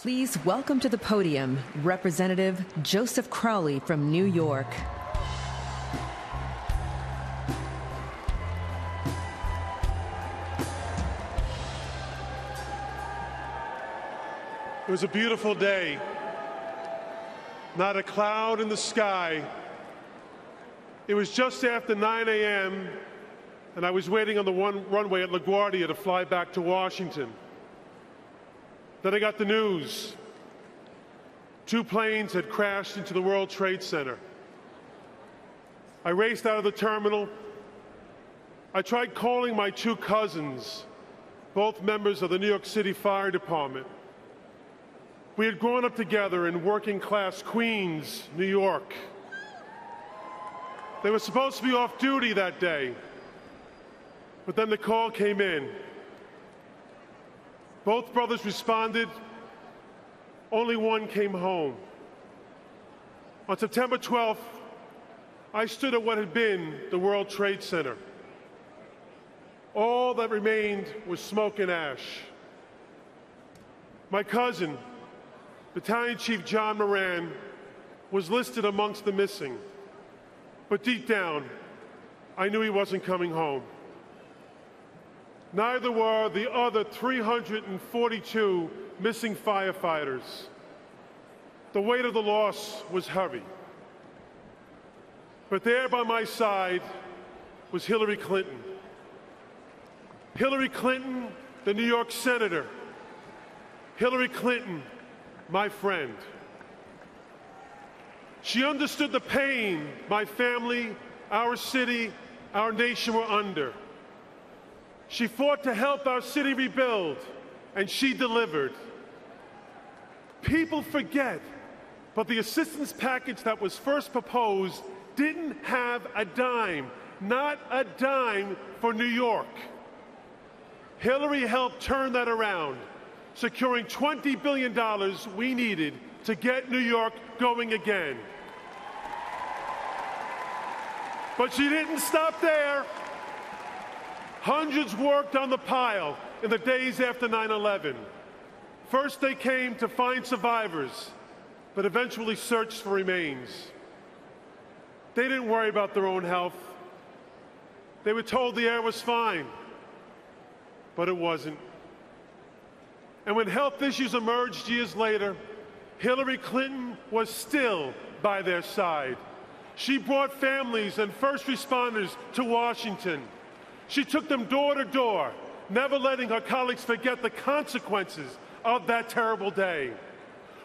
Please welcome to the podium Representative Joseph Crowley from New York. It was a beautiful day. Not a cloud in the sky. It was just after 9 a.m. and I was waiting on the runway at LaGuardia to fly back to Washington. Then I got the news. 2 planes had crashed into the World Trade Center. I raced out of the terminal. I tried calling my 2 cousins, both members of the New York City Fire Department. We had grown up together in working-class Queens, New York. They were supposed to be off duty that day, but then the call came in. Both brothers responded. Only one came home. On September 12th, I stood at what had been the World Trade Center. All that remained was smoke and ash. My cousin, Battalion Chief John Moran, was listed amongst the missing. But deep down, I knew he wasn't coming home. Neither were the other 342 missing firefighters. The weight of the loss was heavy. But there by my side was Hillary Clinton. Hillary Clinton, the New York Senator. Hillary Clinton, my friend. She understood the pain my family, our city, our nation were under. She fought to help our city rebuild, and she delivered. People forget, but the assistance package that was first proposed didn't have a dime, not a dime for New York. Hillary helped turn that around, securing $20 billion we needed to get New York going again. But she didn't stop there. Hundreds worked on the pile in the days after 9/11. First, they came to find survivors, but eventually searched for remains. They didn't worry about their own health. They were told the air was fine, but it wasn't. And when health issues emerged years later, Hillary Clinton was still by their side. She brought families and first responders to Washington. She took them door to door, never letting her colleagues forget the consequences of that terrible day.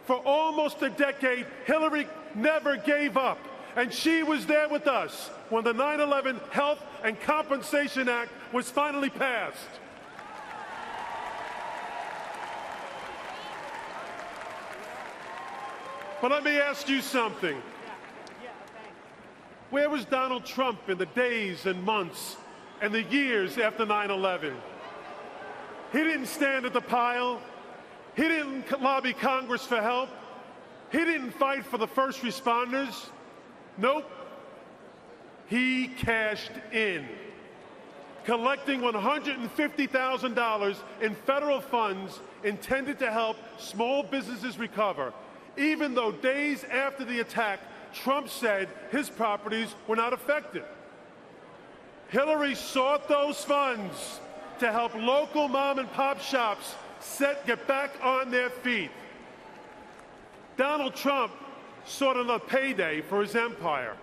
For almost a decade, Hillary never gave up, and she was there with us when the 9/11 Health and Compensation Act was finally passed. But let me ask you something. Where was Donald Trump in the days and months and the years after 9/11? He didn't stand at the pile. He didn't lobby Congress for help. He didn't fight for the first responders. Nope. He cashed in, collecting $150,000 in federal funds intended to help small businesses recover, even though days after the attack, Trump said his properties were not affected. Hillary sought those funds to help local mom and pop shops get back on their feet. Donald Trump sought another payday for his empire.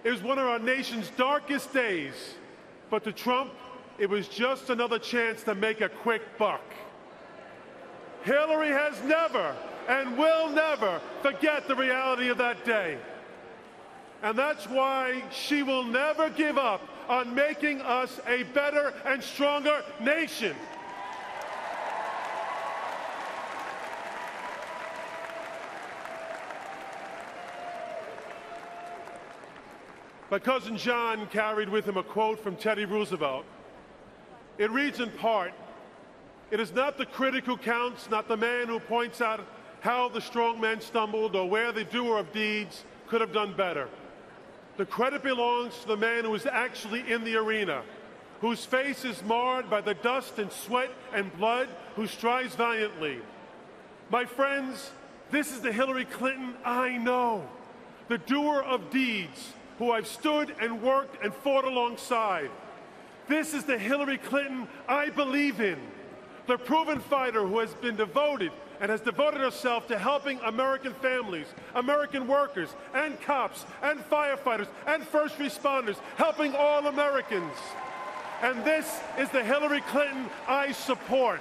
It was one of our nation's darkest days, but to Trump, it was just another chance to make a quick buck. Hillary has never and will never forget the reality of that day. And that's why she will never give up on making us a better and stronger nation. My cousin John carried with him a quote from Teddy Roosevelt. It reads in part, "It is not the critic who counts, not the man who points out how the strong man stumbled or where the doer of deeds could have done better. The credit belongs to the man who is actually in the arena, whose face is marred by the dust and sweat and blood, who strives valiantly. My friends, this is the Hillary Clinton I know, the doer of deeds, who I've stood and worked and fought alongside. This is the Hillary Clinton I believe in, the proven fighter who has been devoted and has devoted herself to helping American families, American workers, and cops, and firefighters, and first responders, helping all Americans. And this is the Hillary Clinton I support,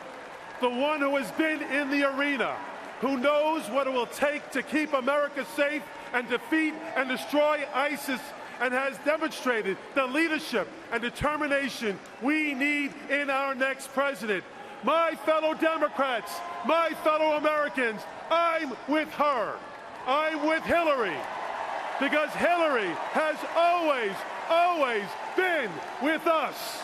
the one who has been in the arena, who knows what it will take to keep America safe and defeat and destroy ISIS, and has demonstrated the leadership and determination we need in our next president. My fellow Democrats, my fellow Americans, I'm with her. I'm with Hillary, because Hillary has always, always been with us.